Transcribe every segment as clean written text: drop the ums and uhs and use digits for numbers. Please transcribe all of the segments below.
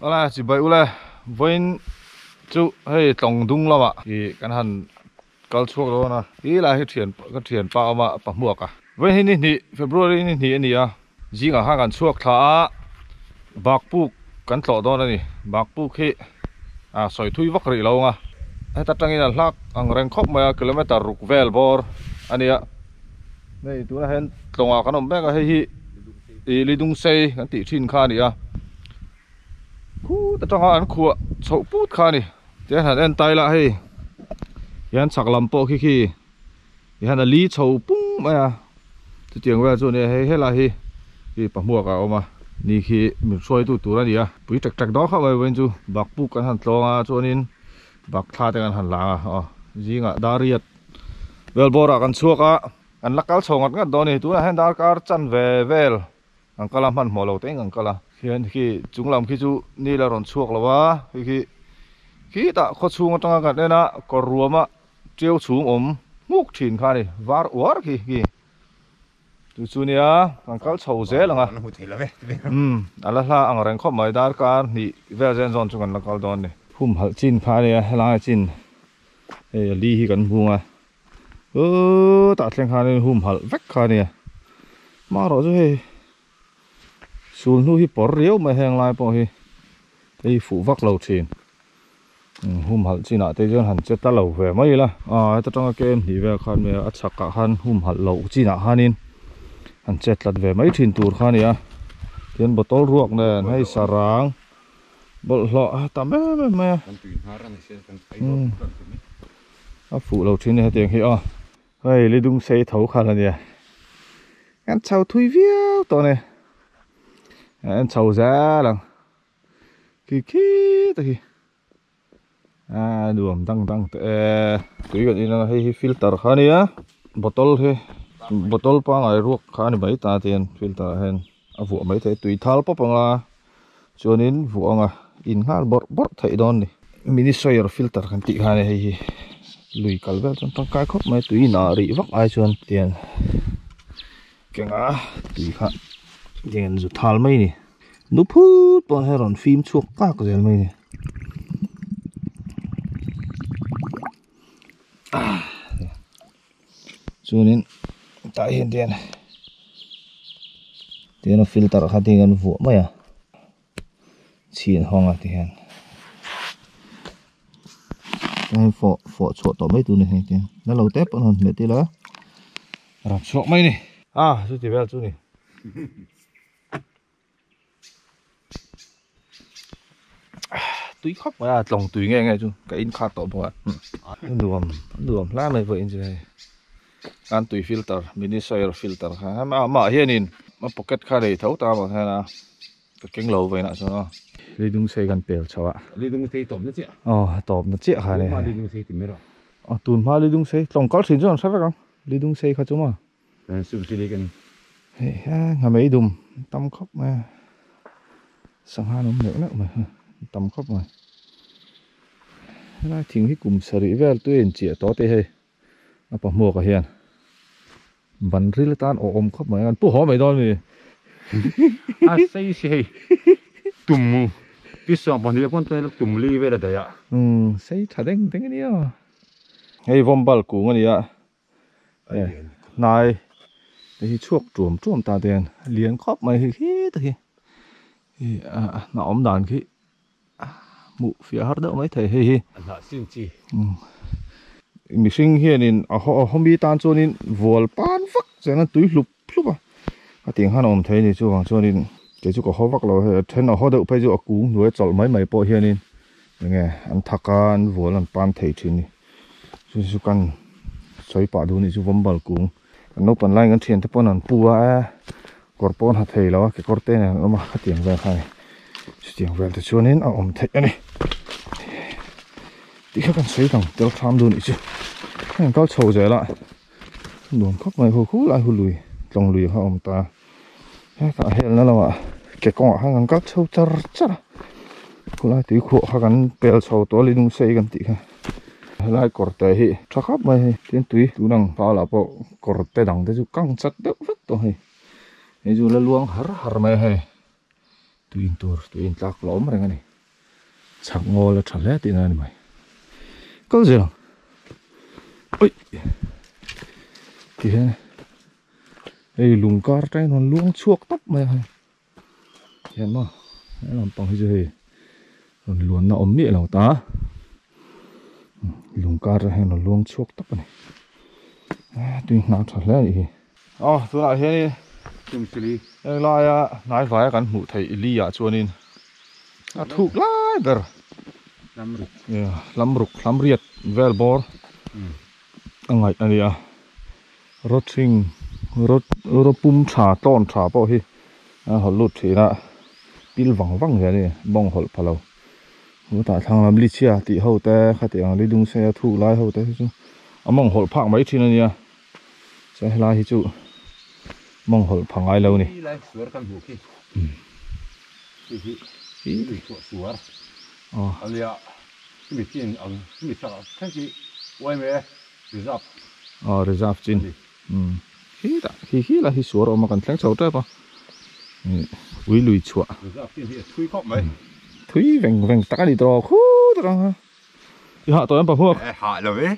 Ola chỉ bay ule voin chú hay tổng đúng lắm ạ thì cái hẳn câu chuộc đó na ý là cái thiền bao mà bạc mua cả với hình như February hình như à gì cả hai cái chuộc thả bạc buk cái tọt đó này bạc buk khi soi thui vắc rì lâu à hay ta trang là lắc ang reng khop mà km rục vel bor anh ạ đây tụi nó hen tổng cái nôm bé cái hi đi dung xây cái tỷ chín kha này à ta trong anh khua sầu bút kha này thế hẳn anh tay lại hay yan sạc làm bộ khi yan là lý sầu bung mà thì tiếng về chỗ này hay là thì bạc mua cả mà ni khi mình xoay tụt ra đi à bụi trạch trạch đó không phải bên chú bạc bút cái hẳn to cho nên bạc tha cái hẳn lạ gì ngã đa riết vel bora kan suak an lakal chongat nga doni tu hen dar kar chan ve vel ang kala man molo teng ang kala hian khi chunglam khi chu ni la ron chuak lawa khi ta kho chung atanga ka nena ko ruama treu chung muk thin kha ni war khi tu chu nia ang kal chho ze langa ala la ang reng khop mai dar kar ni vel zen zon chung an lakal don ni hum hal chin kha ni la chin li hi kan bunga ta thleng kha ni hum hal vek kha ni ma ro chu he sul nu hi por riau ma heng lai po hi ei fu vak lo thin hum hal china te jon han cheta lo ve mai la ta tanga kem hi ve khan me a chaka khan hum hal lo china hanin han chet lat ve mai thin tur kha ni a tian botol ruak nen hei sarang bol hlo ta me a fu lo thin he tiang hi hei li dung sei thau kha la ni an chau thui viau to ne anh sầu giá lần khi ta khi đường tăng tùy gần như là hay filter khá này á bottle pa ngày ruột khá này mấy ta tiền filter hen vụ mấy thế tùy thal pa bằng cho nên vụ nga in hal bort thấy đòn này mini soyer filter kan tị khá này hay lùi calvel trong tăng cái khóc mấy tùy nọ rỉ vắc ai chuan tiền cái ngã tùy khá tiền rụt thal mấy nè nó phút bọn hay còn phim chuộc các cái gì mấy nè cho nên tại hiện tiền nó filter khá tiền vụ mấy chìn hong tiền đây phọ chuột tỏ mấy tụi này tiền nó lâu tép bọn hồn mệt tí đó làm chuột mấy nè chú chỉ về chú nè túi khóc mà lòng túi nghe chú cái in khát tổn quá đường lá này vậy chứ ăn túi filter mini soyer filter ha mà hiện in mà pocket khá để thấu ta mà thế nào cái kính lầu vậy nè cho nó đi đúng xe gần bèo cháu ạ đi đúng xe tổn nó chị tổn nó chị hả này đi đúng xe tìm mấy rồi tuần mà đi đúng xe lòng có xin cho làm sao vậy không đi đúng xe khá chú mà sụp xe đi gần ngày mấy đùm tâm khóc mà sang hai nó nữa mà tâm khóc mà nó thỉnh cái cùng sở hữu về tôi hiện chỉ to thế hay apa mua cả hiền bắn rít tan ôm khóc mà ăn bố hỏi mày đó nè xây xe tùm mu biết sao bọn đi con tôi tùm ly về là đấy ạ xây thà đánh cái này à hay vòng bal cũ cái này à này thì chuộc chuom ta tiền liền khóc mày khi thì nó ôm đàn khi mụ phía hát đỡ mấy thầy hi xin chi mình sinh hiện in hôm đi tan cho nên vườn pan vắc rồi nó túi lụp cái tiếng hắn ôm thấy thì chú hoàng cho nên cái chú có hoa vắc rồi thế nào hoa đậu phải chú cú nuôi chọn mấy bộ hiện in nghe ăn thắc ăn vườn ăn pan thầy chuyện này chú cần xoay bả đu này chú vấm bal cú nó còn lại cái thiền thế bọn ăn pua corpon hạt thầy đó cái corte này nó mà cái tiếng về khai tiếng về thì cho nên ôm thấy này tí khác cần xoay thằng tiêu tham đu này chứ cái cao trầu dễ lại luồng khóc này hồ lại hồ lùi lòng lùi họ ông ta cả hẹn nó là cái con hàng các trâu char cũng lại tí khổ hàng bèo trâu to lên đúng xây gần tí ha lại corte hi chắc khắp mày tiến túi tú năng phao là bộ corte đằng thế chú căng chặt đỡ vất to hi thế chú là luồng har mày hay tuin lạc lóm rồi này chặt ngô là chặt lẽ tí này mày có gì không ôi kìa đây lùng car trái nó luống chuộc tóc mày hiện mà làm bằng cái gì rồi luồn nó ốm miệng nào ta lùng car trái nó luống chuộc tóc này tuy nào chặt lẽ gì tôi lại thế Tum sili. đi lại nãy vài cái mũ thầy li à chuan in thuộc lại bер lam riết vel bor ngay anh đi rốt sinh rốt pum trà ton trà bao hi họ lụt thì là pil vắng vắng vậy này bong hol palo người ta thằng làm li chia tị hậu te khai tiếng đi đúng xe thu lại hậu te chứ mong hol phẳng mấy trên này sẽ lại hi chú mong hol phẳng ai lâu này alia mi tin ang mi sa kan ki wai me reserve reserve chin hi là hi suar mà cần thang chậu trái pa uy lùi chua reserve tin hi thui khop mai thui veng ta đi trò khu trò ha thì họ tôi ăn bắp mua hạ rồi ấy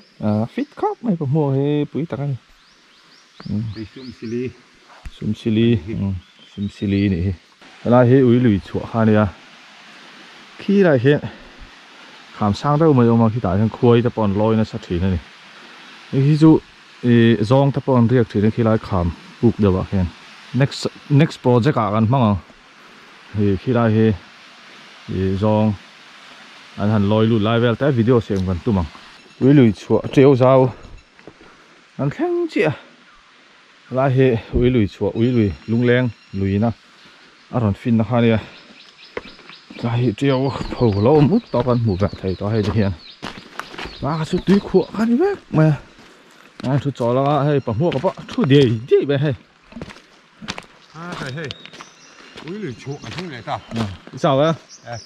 fit khop mai bắp mua he bụi ta cái sum sili này là he uy lùi chua ha này khi lại hiện khám sang đâu mà khi tại thằng khuấy ta còn lôi nó sát thủy này ví dụ zong ta còn riêng thủy khi lại khám buộc được vậy hiện next project cả ăn măng thì khi lại thì zong anh hành lôi lùi lại về tới video xem gần tu măng với lùi chùa treo sao anh khen chị lại he với lùi chùa với lùi lung leng lùi na anh fin na hai này cái treo phù lâu mút to con mù vẹt thầy to hay thực hiện và số túi khua cái gì vậy mà thu chó là hay bằng mua cái bọ thu đi vậy hay thầy hey ui lười chuột anh không lẽ ta sao vậy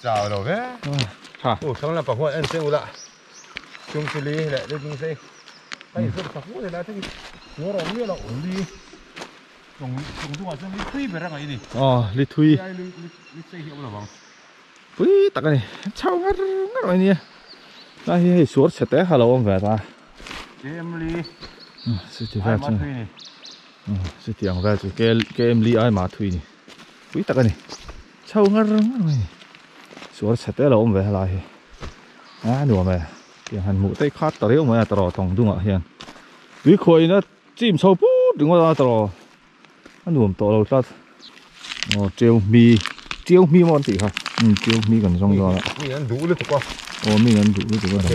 chào rồi đấy hả không là bằng hoa anh xem lại chung xử lý lại đây chúng xem cái gì bằng hoa này là cái nó rồi biết là ổn đi dùng chung ở trong lý thuy về ra cái gì lý thuy lý xây hiệu là bằng ui tắc này chào ngắt rồi nè đây hay suốt sẽ té hello ông về ta em ly sự thì về chứ sự thì ông về chứ cái em ly ai mà thuy nè ui tắc này chào ngắt rồi suốt sẽ té hello ông về lại nửa mày cái hành mũ tay khát tao mà tao thòng đúng không hiện túi khôi nó chìm sâu bút đừng có tao anh nuông tao đâu ta treo mi món gì hả treo mi gần xong rồi mi ăn đủ luôn tụi con mi ăn đủ luôn tụi con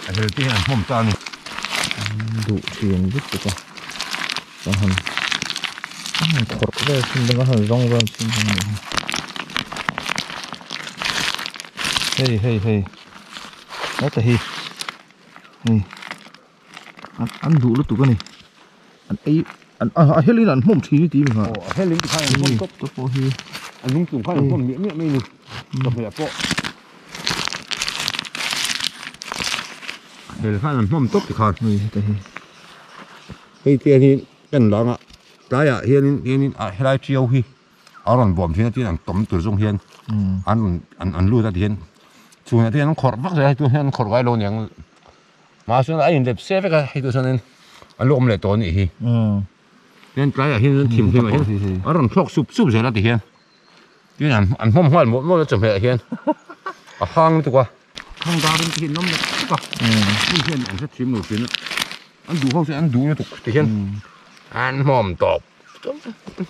anh thấy anh không ta này đủ tiền rất tụi con còn hành thọt ra xin đừng có hành rong ra xin hey đó là hi ăn đủ luôn tụi con này ăn ấy hết lên ăn mồm thí tí mình hả hết lên thì khai ăn mồm tốt bố hi anh nung chung khai ăn mồm miệng này tập về bộ để khai ăn mồm tốt thì khai cái tiền thì cần đó ạ cái à hiện lại chiêu hi ở lần bom thì nó tóm từ trong hiên ăn lui ra hiên chúng nó khọt vắt ra tôi hiên khọt vài lô nhàng mà xuống lại nhìn đẹp xe với cái tôi cho nên ăn lôm lại to này hi nên cái à hiên thìm mà hiên ở lần phọc sụp rồi là thì hiên cái ăn mồm hoài một nó chậm lại hiên à hang tôi qua hang ra bên hiên nó đẹp quá hiên ăn rất thìm nổi tiếng ăn đủ không sẽ ăn đủ nó thì hiên ăn mồm tọp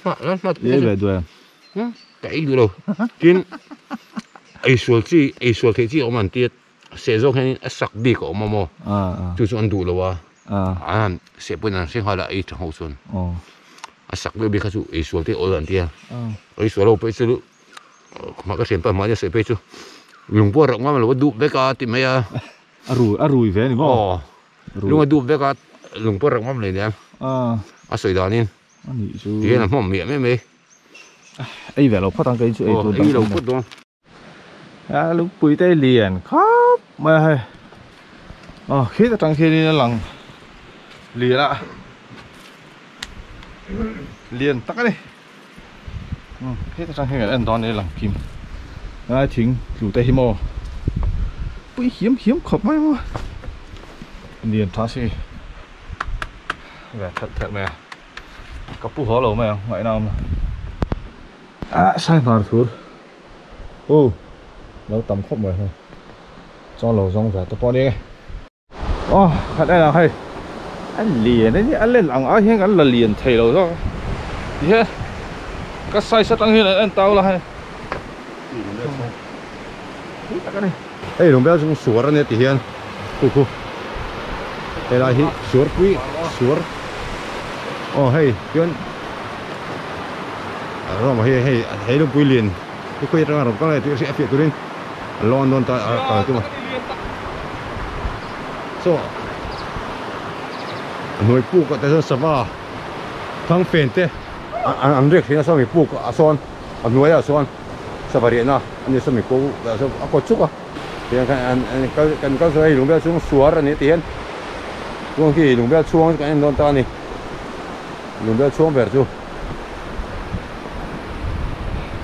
nó dễ về đuôi cái gì đâu chính ai suy thế chứ ông anh tiết sẽ cho cái sắc đi của mà chú chú ăn đủ rồi à sẽ bên anh sẽ hỏi là ai trong hậu xuân sắc đi biết cái chú ai suy thế ở anh tiết ai suy đâu bây giờ mà cái xem mà sẽ bây giờ lùng bò rộng mà là đục với cả thì mấy rùi về này mà lúc mà đục với cả lùng bò rộng mà này nè sợi đó nên thì là mỏm miệng mấy ấy về lâu phát tăng cái chuyện ấy lâu phát đó lúc bụi tây liền khóc mà hay khi ta trăng khi đi nó lằng liền ạ liền tắc đi khi ta trăng khi người ăn đón đây lằng kim ai thính lũ tây mò bụi hiếm khóc mấy mà liền thoát xì về thật mẹ có pu hó lẩu mẹ ngoại nào mà sai vào thôi ô nấu tắm khóc mày thôi cho lẩu rong về tôi bỏ đi thật đây là hay anh liền đấy anh lên lặng ấy anh là liền thầy lẩu đó gì hết các sai sắt đang hiện là anh tao là hay hey đồng béo chúng sủa ra nè thì hiện cô đây là hi sủa quý sủa hey chuyện rồi mà hey nó quý liền cái quý ra rồi có này tôi sẽ phiền tôi đến London tại ở cái mà so người phụ có tại sao sao thằng phiền thế anh riêng thì nó sao người phụ có son anh nuôi ở son sao vậy nè anh ấy sao mình cố là sao có chút à thì anh có rồi lùng béo xuống xóa ra nè tiền xuống khi lùng béo xuống cái anh non ta này lùng béo xuống về chú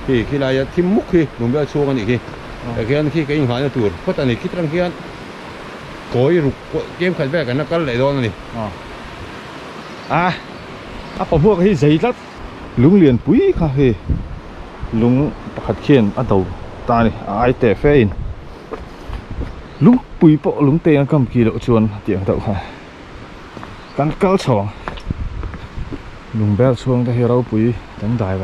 khi này thêm múc khi lùng béo xuống anh ấy khi cái hình nó tuột có anh ấy khi thằng kia cối rục game khai về cái nó cắt lại đó nàyผมพวกที่ใส่ลัดลุงเรียนปุ๋ยค่ะเฮ้ลุงขัดเขียนอันเดียวตานี่ไอแต่เฟนลุงปุ๋ยปะลุงเตงกำกีแล้วชวนเตียงเดียวค่ะกันเก้าช่องลุงเบลช่วงที่เราปุ๋ยตั้งได้ไป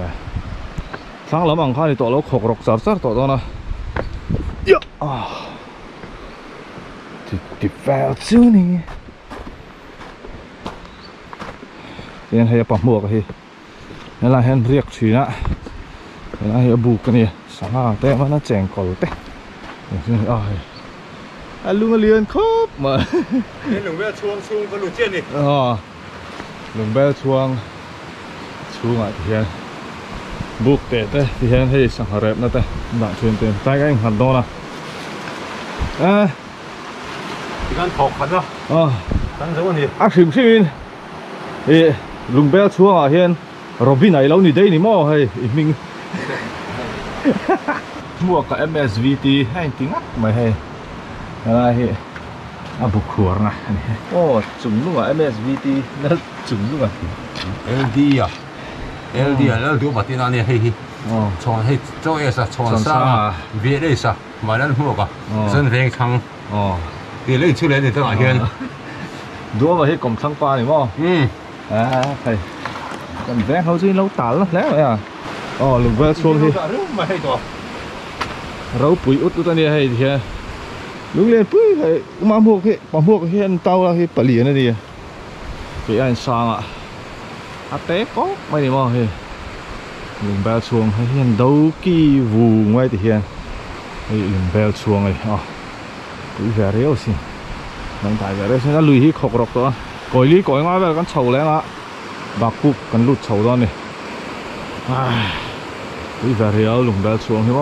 ทั้งหลังอังคารนี่ตัวเราขกรกจัดตัวตัวนะเยอะติดแฟลชื่อนี่ยังให้ปั๊มหมวกให้นั่นแหละให้เรียกชื่อนะนั่นแหละให้บุกกันเนี่ยสังหารแต่ว่าน่าแจ้งก่อนเต้ลุงเรียนครบมาลุงเบลช่วงก็ลุงเจนนี่ลุงเบลช่วงอ่ะที่เห็นบุกเตะที่เห็นให้สังหารแบบนั่นเต้หนักเชิญเต็มใต้ก็ยังหันโดนนะที่การถกขันเนาะตั้งแต่วันนี้ชิมลุงเบลช่วงอ่ะเห็นโรบินไหนเรานี่ได้นี่มั่วให้อีกมิงหมวกกับ MSVT ให้จริงอ่ะไม่ให้อะไรบุกขวร์นะจุ่มลูกอ่ะ MSVT นั่นจุ่มลูกอ่ะ LD อ่ะ LD อ่ะแล้วดูบัตรที่นั่นเนี่ยให้ชอนให้เจ้าเอสชอนซ่าเวเลสมาแล้วหมวกอ่ะเส้นเพลงคังเดี๋ยวเล่นชื่อเล่นเดี๋ยวตั้งแต่เห็นดูว่าให้กลมทั้งปลาหนิมั่วใครกันแรกเขาซื้อเราตัดแล้วเลยอ่ะลุงเวลช่วงที่เราปุ๋ยอุดตัวนี้ให้ทีลุงเรียนปุ๋ยให้มาพวกที่ปั๊มพวกที่อันเตาเราที่ปลีนั่นดีที่อันสร้างอ่ะเต๊ก็ไม่ได้มั่วให้ลุงเวลช่วงให้อันดูกี่วูงไว้ที่ให้ลุงเวลช่วงเลยปุ๋ยแฝงเรียวสินั่งถ่ายแฝงเรียวฉันก็ลุยที่ขกรกตัวก่อยลีก่อยมาแบบกันเฉาแล้วละบักปุ๊บกันลุดเฉาตอนนี้ปุ๋ยแฝงเรียวลุงเวลช่วงใช่ไหม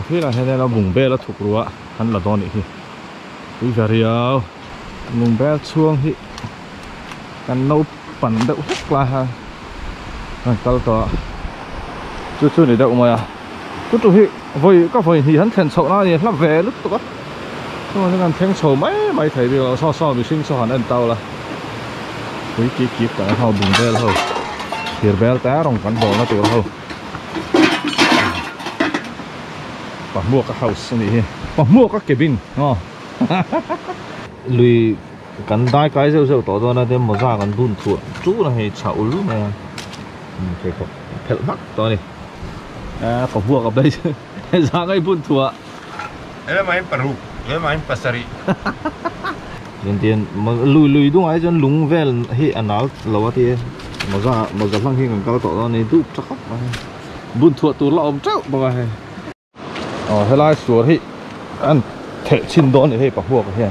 พี่เราเห็นเราบุ่งเบ้แล้วถูกรั้วทันละตอนนี้พี่ปุ๋ยแฝงเรียวลุงเวลช่วงที่กันเราปั่นเด็กทุกลาฮะก็ต่อจุดๆนี่เด็กมาก็ตัวพี่ก็ที่ฉันเห็นเฉาหน้านี่รับแหวนลุกตัวก็มันกันเพ่งโฉมไม่ถ่ายเดียวซ้อมีซิ่งซ้อนอันเตาละปุ๋ยกิ๊บแต่เขาบุ่งเบ้แล้วเหี่ยเบ้แต่รองกันบอกนะตัวเขาปั๊มหมวกก็เฮาส์นี่ปั๊มหมวกก็เก็บบินลุยกันได้cái rêuตัวนั้นเดี๋ยวมาจากกันบุญถั่วจู้นะให้เฉาลุ้มเลยเผ็ดเผ็ดมากตัวนี้ปั๊มหมวกกับได้ให้จากไอ้บุญถั่วแล้วมันปรุแล้วมันปัสสรีเดียนมาลุยด้วยไอ้จนลุงเวลให้อันนั้นเราว่าที่มาจากฟังที่กันก็ตัวนี้ดูสักครับบุญถั่วตัวเราเจ้าบอกว่าให้ไล่สวนที่อันเทชินโดนให้ปั๊มหมวกกับเฮีย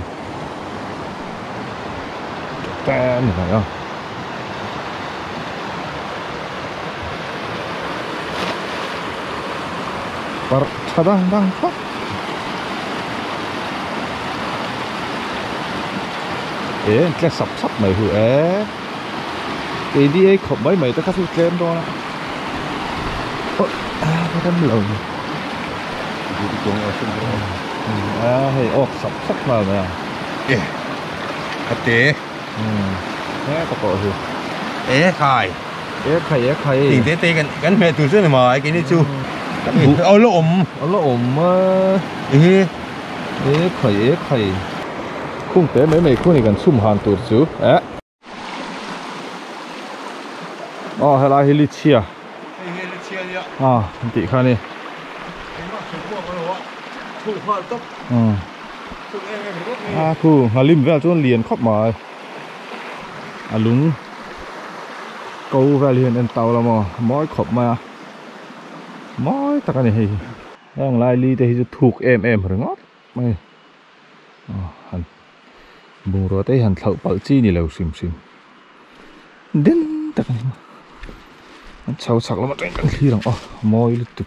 แต่นี่ไงปะชะดังครับแค่สับไหมหัวcái đi ấy không mấy mày ta khắc phục lên đó nóทำlồng đi cùng ở sân hay ốc sắp sắc vào nè hạt tế thế có cọ gì khai ế khay tình tế gắn mẹ từ trước này mà cái này chú ô lỗ ổm ế khay khung tế mấy khung này gần sum hàn tụt chứ hay là heli chia tí khai này khu hà lim về cho liền khóc mà lúng câu về liền em tàu là mà mỗi khóc mà mỗi tất cả này đang lai li thì thuộc em rồi ngót mày hẳn bùng rồi tới hẳn thợ bảo chi này lâu xìm đến tất cả này mà cháu sạc lắm tranh khi rằng mỗi lúc tục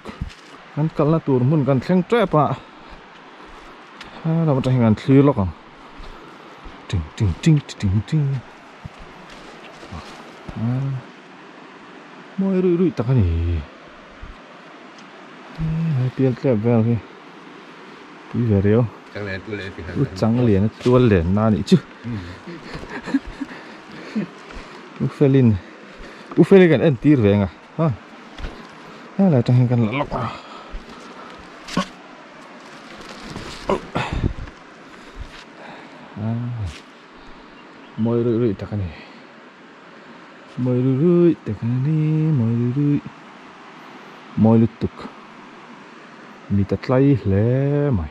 anh cần là tụi muốn cần xem trap à là một tranh khi lắm ting mỗi rưỡi tất cả này tiền kẹp vào kì quý về đấy trắng liền tua liền na nị chứ Uffelin kan en tir về à ha là trong kan lọc à mỗi rưỡi tất cả này mỗi rưỡi tất cả này mỗi lúc tục mi tật lấy lẽ mày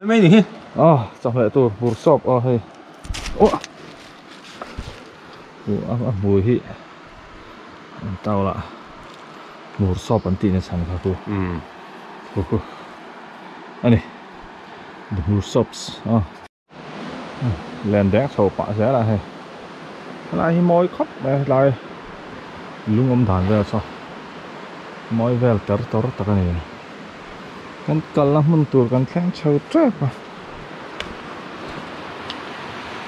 mấy gì xong lại tôi vừa shop hay mùi hi tao là vừa shop anh tin là sang cả tôi anh này vừa shops lên đá sầu bạ giá là hay lại môi khóc lại lung âm thản về sao mỗi vel tor tất cả này kan kalau mentur kan keng chau trap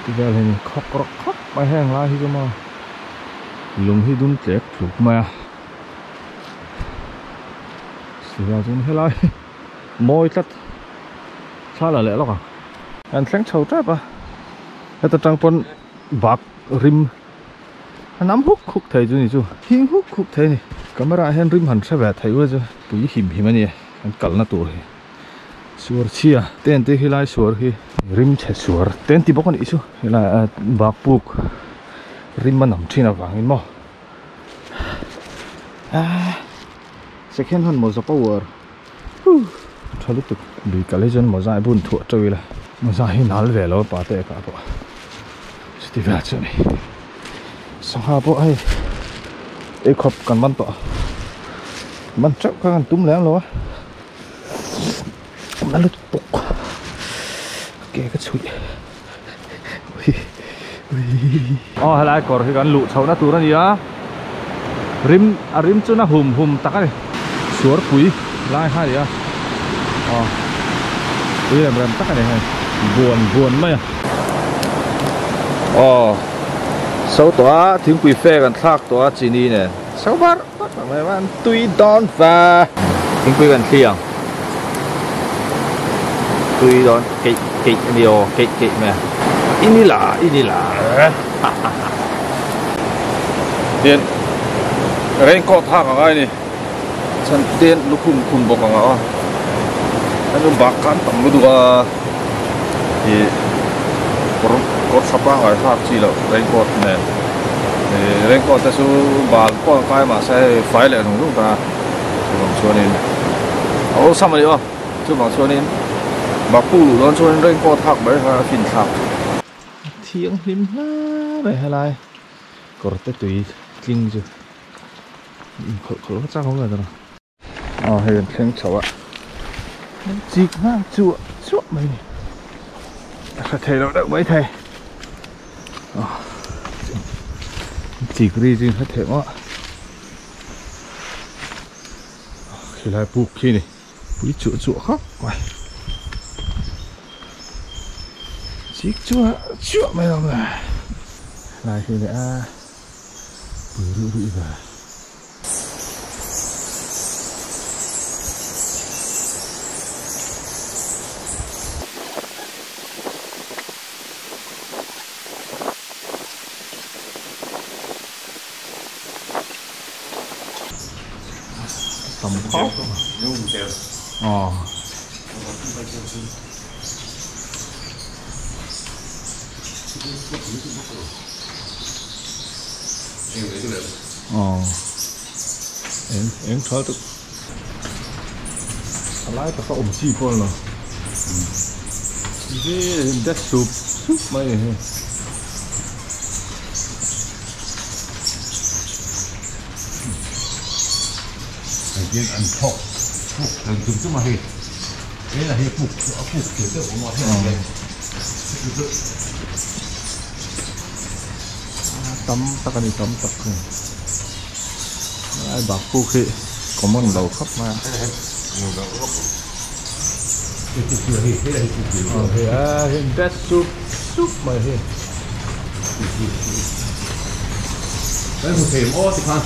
thì vel này khóc bài hàng lại hi mà lung hi đun chết lục mà sự ra chúng hết lại môi tắt sao là lẽ lắm à kan keng chau trap cái trang pon bạc rim nắm hút thấy chứ này chú hiên hút thấy này camera hen rim hẳn sẽ về thấy rồi chứ bụi hiểm anh này anh cẩn là tuổi suar chia tên thì khi lại suar khi rim chạy suar tên thì bóc con ý chú là bạc buộc rim mà nằm trên là vàng mò second hand một số power thôi lúc bị cả lấy chân một dài buồn thua chơi là một dài nál về lo bà tệ cả bộ thì về chỗ này xong hai bộ hay để khop cần bắn tọ bắn chắc các anh túm lém luôn bắn lướt tục kệ cái chuột hay là còn cái lụ sâu nó tụt ra gì á rim cho nó hùm tắc này xuống quý lại hai gì á quý làm tắc này này buồn mấy à sâu tỏa tiếng quỷ phê gần thác tỏa chỉ đi nè sâu bắt mấy bạn tuy đón và tiếng quỷ gần thiêng tuy đón kịch nhiều kịch mẹ ini là tiền cái con thác ở đây này chân tiền lúc khum bọc ở anh bạc cán tầm lúc đó thì có sắp ra ngoài thác chỉ là raincoat này raincoat ta số bạc con cái mà sẽ phải lại thùng lúc ta bằng cho nên sao mà đi chứ bằng cho nên bạc phụ luôn cho nên raincoat thác đấy là phình thác thiêng phim này hay là có rất tùy kinh chứ khổ chắc không phải đâu hay thiêng cháu ạ chỉ ha chua mày thầy đâu đợi mấy thầy chỉ có đi riêng hết thể quá khi lại buộc khi này bụi chua khóc quay chỉ chua mày đâu rồi lại khi đã bụi về tầm khó em thở được lái ta có ổn chi con rồi cái đất sụp mày viên ăn thọ phục thành từng chút mà hết đấy là hết phục kiểu tự của mọi người tắm ta cần đi tắm tập này ai bảo phu khi có món đầu khắp mà hiện đất súp mà hiện đấy một thể ô thì khoan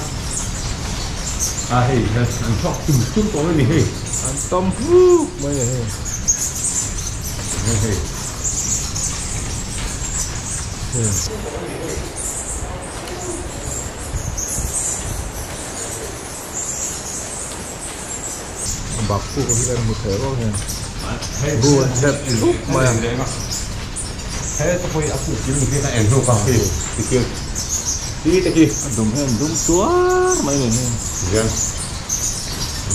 hey ăn thọ từng chút có cái gì hey ăn tôm hú mà hey bạc phu có cái một thể đó nha buồn đẹp lúc mà thế tôi phải áp dụng chính cái này em không có thì kia đi tới kia đúng chúa mấy người nha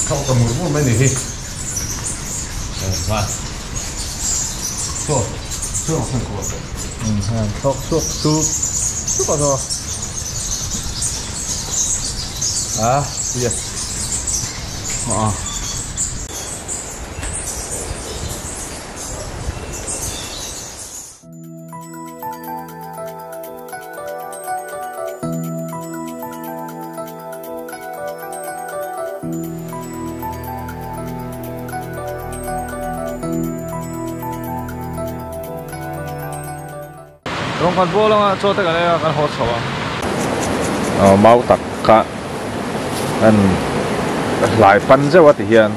không có một mấy này thì và cho không có tóc suốt vào rồi yes Rong kan bola nga cho cái này kan hot sawa mau tak ka an lại pan je wat hian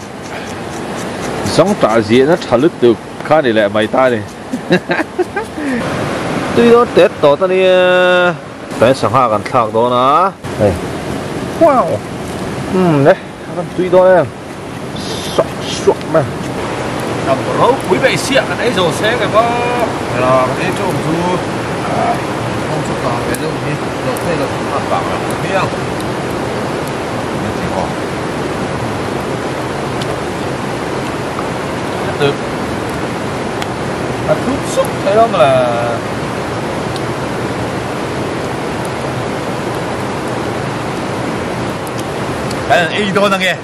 zong ta ji na thalut tu kha ni le mai ta ni tui do tet to ta ni ta sang ha kan thak do na wow ne kan tui do ne sok ma cầm rau quý vị xịa cái đấy rồi xe cái là cái chỗ du không chút nào cái đâu đi đầu tiên là cũng mặt bằng là biết không được chút xúc thế đó mà là cái này y đôi là nghe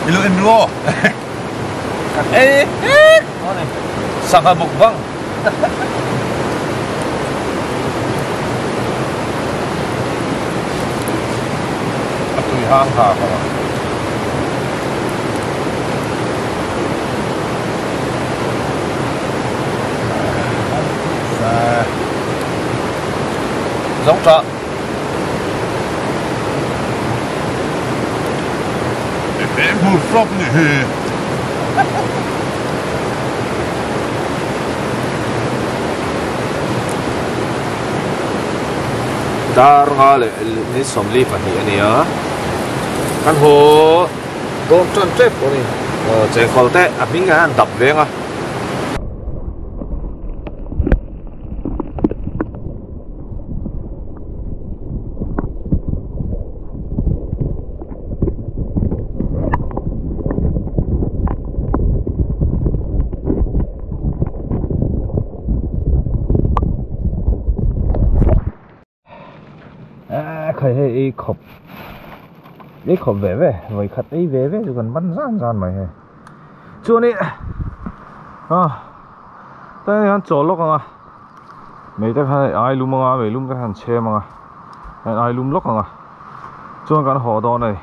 đi luôn em luôn ê sang hai mục văng tùy hang hà không à giống trọ em một flop này dar nga le ni som li pa hi ani a kan ho dom tron trep oni che khol te a ming an dap venga khởi hay cái khẩu về rồi khát ấy về rồi còn bắn gian mày hay chưa đi đây hắn chỗ lốc à mấy cái hay ai lùm mà mấy lùm cái hắn che mà ai lùm lốc à cho cái họ đó này